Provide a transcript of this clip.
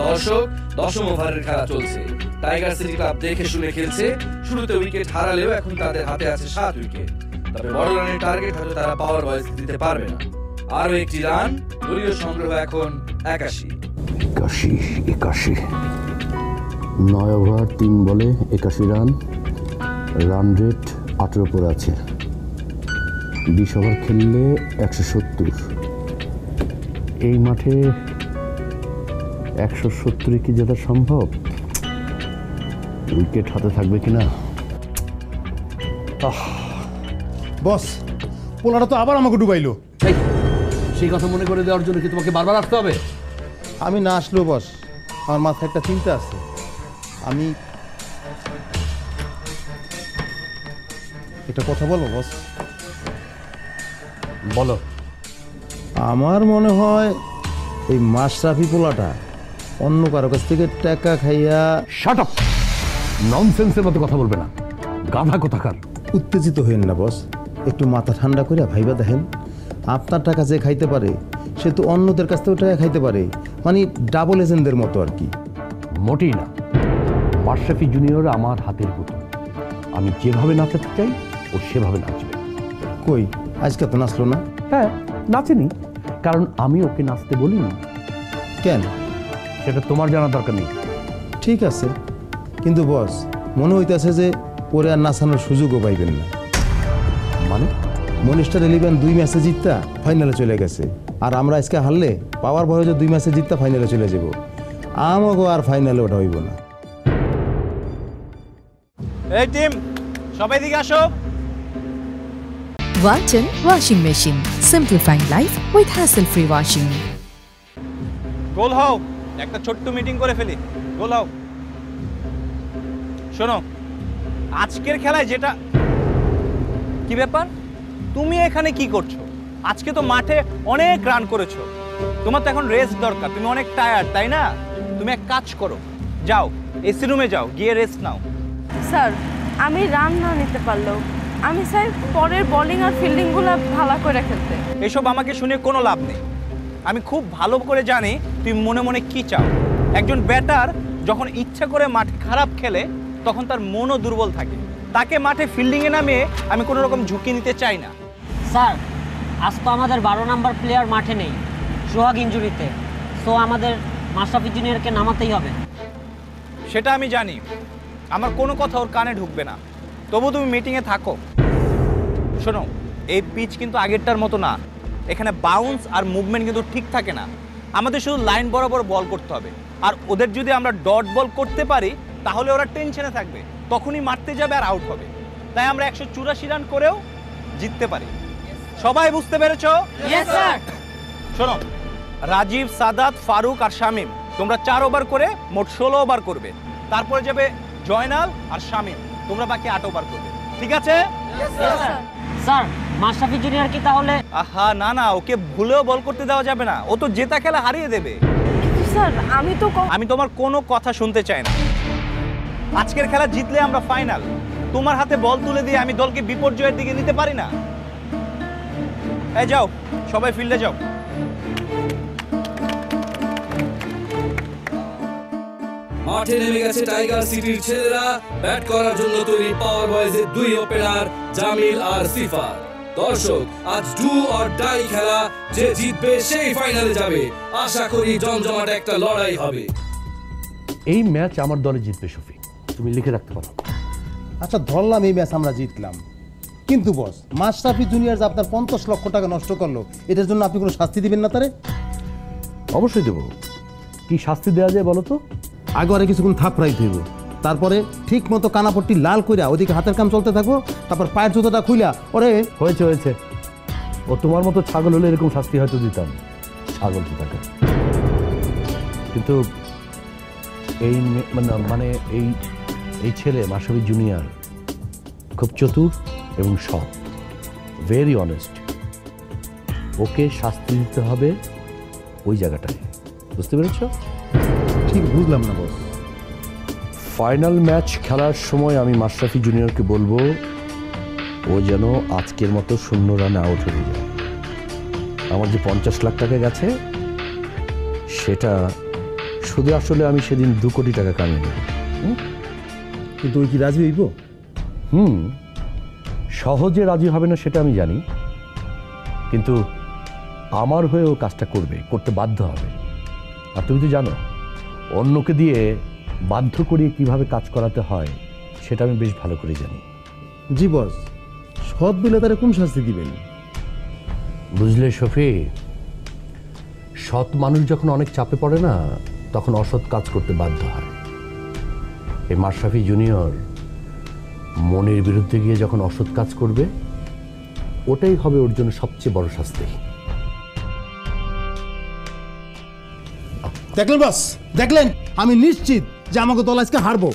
দর্শক, দশম ওভারের খেলা চলছে। টাইগার সিটি ক্লাব দেখে শুনে খেলছে। শুরুতে উইকেট হারালেও এখন তাদের হাতে আছে 7 উইকেট। তবে বড় রানের টার্গেট হয়তো তারা পাওয়ার বয়স দিতে পারবে না। আরো একটি রান, দলীয় সংগ্রহ এখন 81। 9 ওভার 3 বলে 81 রান, রান রেট 8 উপর আছে। 20 ওভার খেললে 170। এই মাঠে 170 কি জেতা সম্ভব? উইকেট হাতে থাকবে কিনা? বস, পোলাটা তো আবার আমাকে ডুবাইলো। সেই কথা মনে করে দেওয়ার জন্য কি তোমাকে বারবার আসতে হবে? আমি না আসলেও বস, আমার মাথায় একটা চিন্তা আছে। আমি একটা কথা বলবো বস? বলো। আমার মনে হয় এই মাশরাফি পোলাটা অন্য কারো কাছ থেকে টাকা খাইয়া। Shut up! ননসেন্সের মতো কথা বলবে না, গাধা কোথাকার। উত্তেজিত হইেন না বস, একটু মাথা ঠান্ডা করে ভাইবা দেখেন। আপনার টাকা যে খাইতে পারে সে তো অন্যদের কাছ থেকেও টাকা খাইতে পারে, মানে ডাবল এজেন্টদের মতো আর কি। মোটেই না। মাশরাফি জুনিয়র আমার হাতের পুতুল। আমি যেভাবে নাচাতে চাই ও সেভাবে নাচবে। কই আজকে তো নাচলো না? হ্যাঁ, নাচেনি, কারণ আমি ওকে নাচতে বলিনি। কেন? সেটা তোমার জানার দরকার নেই। ঠিক আছে, কিন্তু বস মনে হইতেছে যে ওরে আর নাচানোর সুযোগও পাইবেন না। মানে? মনিস্টার 11 2 ম্যাচে জিততা ফাইনালে চলে গেছে, আর আমরা আজকে হারলে পাওয়ার ভয়ে যে 2 ম্যাচে জিততা ফাইনালে চলে যাব। আমাকে আর ফাইনালে ওটা হইব না। এই টিম, সবাই দিকে আসো। Walton Washing Machine. Simplifying life with hassle-free washing. গোল হও, একটা ছোট্ট মিটিং করে ফেলি। গোল হও। শোনো, আজকের খেলায় যেটা কি ব্যাপার, তুমি এখানে কি করছো? আজকে তো মাঠে অনেক রান করেছো, তোমার তো এখন রেস্ট দরকার। তুমি অনেক টায়ার্ড, তাই না? তুমি এক কাজ করো, যাও এসি রুমে যাও, গিয়ে রেস্ট নাও। স্যার, আমি রান না নিতে পারলেও আমি চাই পরের বোলিং আর ফিল্ডিংগুলো ভালো করে খেলতে। এসব আমাকে শুনে কোনো লাভ নেই। আমি খুব ভালো করে জানি তুমি মনে মনে কি চাও। একজন ব্যাটার যখন ইচ্ছা করে মাঠে খারাপ খেলে তখন তার মনও দুর্বল থাকে। তাকে মাঠে ফিল্ডিংয়ে নামিয়ে আমি কোনো রকম ঝুঁকি নিতে চাই না। স্যার, আজ তো আমাদের 12 নম্বর প্লেয়ার মাঠে নেই, সোহাগ ইনজুরিতে। সো আমাদের মাশরাফি জুনিয়রকে নামাতেই হবে। সেটা আমি জানি, আমার কোনো কথা ওর কানে ঢুকবে না। তবু তুমি মিটিংয়ে থাকো। শোনো, এই পিচ কিন্তু আগেরটার মতো না। এখানে বাউন্স আর মুভমেন্ট কিন্তু ঠিক থাকে না। আমাদের শুধু লাইন বরাবর বল করতে হবে। আর ওদের যদি আমরা ডট বল করতে পারি তাহলে ওরা টেনশনে থাকবে, তখনই মারতে যাবে আর আউট হবে। তাই আমরা 184 রান করেও জিততে পারি। সবাই বুঝতে পেরেছো? Yes sir. শোনো, রাজীব, সাদাত, ফারুক আর শামীম, তোমরা 4 ওভার করে মোট 16 ওভার করবে। তারপরে যাবে জয়নাল আর শামীম, তোমরা বাকি 8 ওভার করবে। ঠিক আছে? স্যার, মাশরাফি জুনিয়র কি তাহলে? আহা, না না, ওকে ভুলেও বল করতে দেওয়া যাবে না। ও তো জেতা খেলা হারিয়ে দেবে। স্যার, আমি তোমার কোনো কথা শুনতে চাই না। আজকের খেলা জিতলে আমরা ফাইনাল। তোমার হাতে বল তুলে দিয়ে আমি দলকে বিপর্যয়ের দিকে নিতে পারি না। এই যাও, সবাই ফিল্ডে যাও। মাঠে নেমে গেছে টাইগার সিটির ছেলেরা। ব্যাট করার জন্য তৈরি পাওয়ার বয়েজের 2 ওপেনার জামিল আর সিফার। দর্শক, আজ ডু অর ডাই খেলা। যে জিতবে সেই ফাইনালে যাবে। আশা করি জমজমাট একটা লড়াই হবে। এই ম্যাচ আমার দলে জিতবে শফি, তুমি লিখে রাখতে পারো। আচ্ছা, ধরলাম এই ম্যাচ আমরা জিতলাম, কিন্তু বস মাশরাফি জুনিয়র যে আপনার 50 লক্ষ টাকা নষ্ট করলো, এটার জন্য আপনি কোনো শাস্তি দিবেন না তারে? অবশ্যই দেবো। কি শাস্তি দেওয়া যায় বলো তো? আগে আরে কিছুক্ষণ থাপড়াইতে হইব, তারপরে ঠিক মতো কানাপট্টি লাল কইরা ওদিকে হাতের কাম চলতে থাকবো, তারপর পায়ের জুতোটা খুইলা ওরে। হয়েছে। ও তোমার মতো ছাগল হলে এরকম শাস্তি হয়তো দিতাম, ছাগল থাকে। কিন্তু এই মানে এই ছেলে মাশরাফি জুনিয়র খুব চতুর এবং সৎ, ভেরি অনেস্ট। ওকে শাস্তি দিতে হবে ওই জায়গাটায়, বুঝতে পেরেছ? ঠিক বুঝলাম না বস। ফাইনাল ম্যাচ খেলার সময় আমি মাশরাফি জুনিয়রকে বলবো ও যেন আজকের মতো 0 রানে আউট হয়ে যায়। আমার যে 50 লাখ টাকা গেছে সেটা সুদে আসলে আমি সেদিন 2 কোটি টাকা কামিয়ে নেব। কিন্তু ওই কি রাজি হইব? সহজে রাজি হবে না সেটা আমি জানি, কিন্তু আমার হয়েও কাজটা করতে বাধ্য হবে। আর তুমি তো জানো অন্যকে দিয়ে বাধ্য করিয়ে কিভাবে কাজ করাতে হয় সেটা আমি বেশ ভালো করে জানি। জি বস, সৎ বলে তারা কোন শাস্তি দিবেন? বুঝলে শফি, সৎ মানুষ যখন অনেক চাপে পড়ে না, তখন অসৎ কাজ করতে বাধ্য হয়। এই মাশরাফি জুনিয়র মনের বিরুদ্ধে গিয়ে যখন অসৎ কাজ করবে, ওটাই হবে ওর জন্য সবচেয়ে বড় শাস্তি। দেখলেন বস, দেখলেন? আমি নিশ্চিত যে আমাকে দল আজকে হারবো।